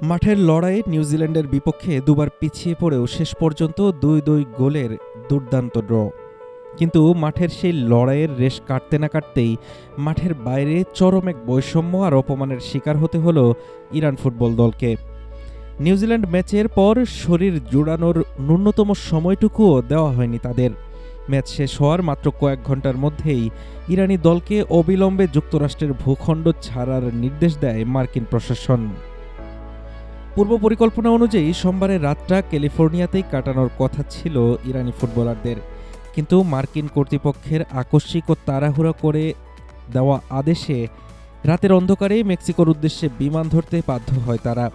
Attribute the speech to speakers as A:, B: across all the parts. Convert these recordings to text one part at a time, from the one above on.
A: মাঠের লড়াইয়ে নিউজিল্যান্ডের বিপক্ষে দুবার পিছিয়ে পড়েও শেষ পর্যন্ত ২-২ গোলের দুর্দান্ত ড্র। কিন্তু মাঠের সেই লড়াইয়ের রেশ কাটতে না কাটতেই মাঠের বাইরে চরম এক বৈষম্য আর অপমানের শিকার হতে হলো ইরান ফুটবল দলকে। নিউজিল্যান্ড ম্যাচের পর শরীর জোড়ানোর ন্যূনতম সময়টুকুও দেওয়া হয়নি তাদের। ম্যাচ শেষ হওয়ার মাত্র কয়েক ঘন্টার মধ্যেই ইরানি দলকে অবিলম্বে যুক্তরাষ্ট্রের ভূখণ্ড ছাড়ার নির্দেশ দেয় মার্কিন প্রশাসন। পূর্ব পরিকল্পনা অনুযায়ী সোমবারের রাতটা ক্যালিফোর্নিয়াতেই কাটানোর কথা ছিল ইরানি ফুটবলারদের, কিন্তু মার্কিন কর্তৃপক্ষের আকস্মিক ও তাড়াহুড়া করে দেওয়া আদেশে রাতের অন্ধকারে মেক্সিকোর উদ্দেশ্যে বিমান ধরতে বাধ্য হয় তারা।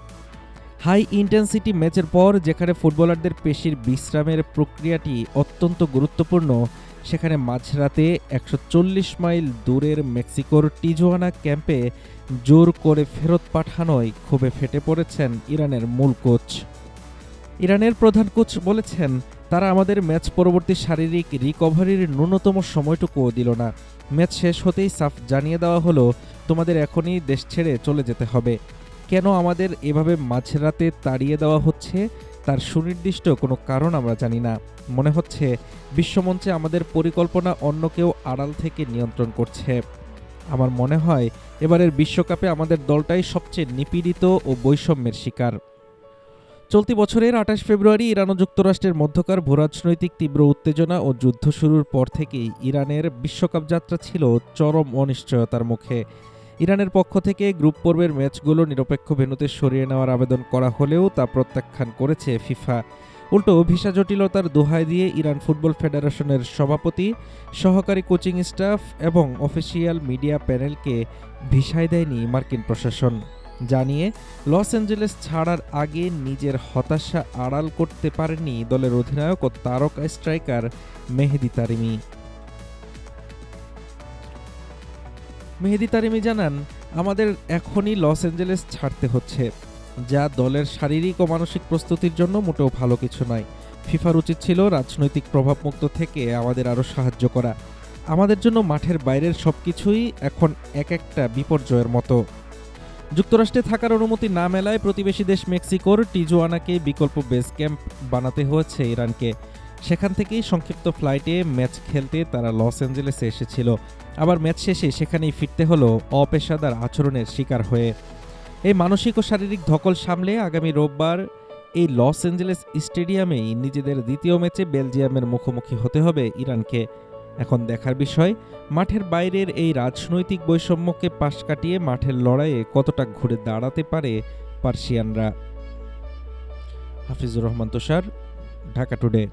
A: হাই ইন্টেন্সিটি ম্যাচের পর যেখানে ফুটবলারদের পেশির বিশ্রামের প্রক্রিয়াটি অত্যন্ত গুরুত্বপূর্ণ, সেখানে মাঝরাতে ১৪০ মাইল দূরের মেক্সিকোর টিজুয়ানা ক্যাম্পে জোর করে ফেরত পাঠানোয় ক্ষোভে ফেটে পড়েছেন ইরানের মূল কোচ। ইরানের প্রধান কোচ বলেছেন, তারা আমাদের ম্যাচ পরবর্তী শারীরিক রিকভারির ন্যূনতম সময়টুকুও দিল না। ম্যাচ শেষ হতেই সাফ জানিয়ে দেওয়া হলো, তোমাদের এখনই দেশ ছেড়ে চলে যেতে হবে। কেন আমাদের এভাবে মাঝরাতে তাড়িয়ে দেওয়া হচ্ছে তার সুনির্দিষ্ট কোনো কারণ আমরা জানি না। মনে হচ্ছে বিশ্বমঞ্চে আমাদের পরিকল্পনা অন্য কেউ আড়াল থেকে নিয়ন্ত্রণ করছে। আমার মনে হয় এবারের বিশ্বকাপে আমাদের দলটাই সবচেয়ে নিপীড়িত ও বৈষম্যের শিকার। চলতি বছরের ২৮ ফেব্রুয়ারি ইরান ও যুক্তরাষ্ট্রের মধ্যকার ভূরাজনৈতিক তীব্র উত্তেজনা ও যুদ্ধ শুরুর পর থেকেই ইরানের বিশ্বকাপ যাত্রা ছিল চরম অনিশ্চয়তার মুখে। ইরানের পক্ষ থেকে গ্রুপ পর্বের ম্যাচগুলো নিরপেক্ষ ভেন্যুতে সরিয়ে নেওয়ার আবেদন করা হলেও তা প্রত্যাখ্যান করেছে ফিফা। উল্টো ভিসা জটিলতার দোহাই দিয়ে ইরান ফুটবল ফেডারেশনের সভাপতি, সহকারী কোচিং স্টাফ এবং অফিসিয়াল মিডিয়া প্যানেলকে ভিসাই দেয়নি মার্কিন প্রশাসন। জানিয়ে লস অ্যাঞ্জেলেস ছাড়ার আগে নিজের হতাশা আড়াল করতে পারেননি দলের অধিনায়ক ও তারকা স্ট্রাইকার মেহেদী তারিমি। মেহেদী তারিমি জানান, আমাদের এখনই লস অ্যাঞ্জেলেস ছাড়তে হচ্ছে, যা দলের শারীরিক ও মানসিক প্রস্তুতির জন্য মোটেও ভালো কিছু নয়। ফিফার উচিত ছিল রাজনৈতিক প্রভাবমুক্ত থেকে আমাদের আরও সাহায্য করা। আমাদের জন্য মাঠের বাইরের সবকিছুই এখন এক একটা বিপর্যয়ের মতো। যুক্তরাষ্ট্রে থাকার অনুমতি না মেলায় প্রতিবেশী দেশ মেক্সিকোর টিজুয়ানাকে বিকল্প বেস ক্যাম্প বানাতে হয়েছে ইরানকে। সেখান থেকেই সংক্ষিপ্ত ফ্লাইটে ম্যাচ খেলতে তারা লস অ্যাঞ্জেলেসে এসেছিল। আবার ম্যাচ শেষে সেখানেই ফিরতে হলো অপেশাদার আচরণের শিকার হয়ে। এই মানসিক ও শারীরিক ধকল সামলে আগামী রোববার এই লস অ্যাঞ্জেলেস স্টেডিয়ামেই নিজেদের দ্বিতীয় ম্যাচে বেলজিয়ামের মুখোমুখি হতে হবে ইরানকে। এখন দেখার বিষয়, মাঠের বাইরের এই রাজনৈতিক বৈষম্যকে পাশ কাটিয়ে মাঠের লড়াইয়ে কতটা ঘুরে দাঁড়াতে পারে পার্সিয়ানরা। হাফিজুর রহমান তুষার, ঢাকা টুডে।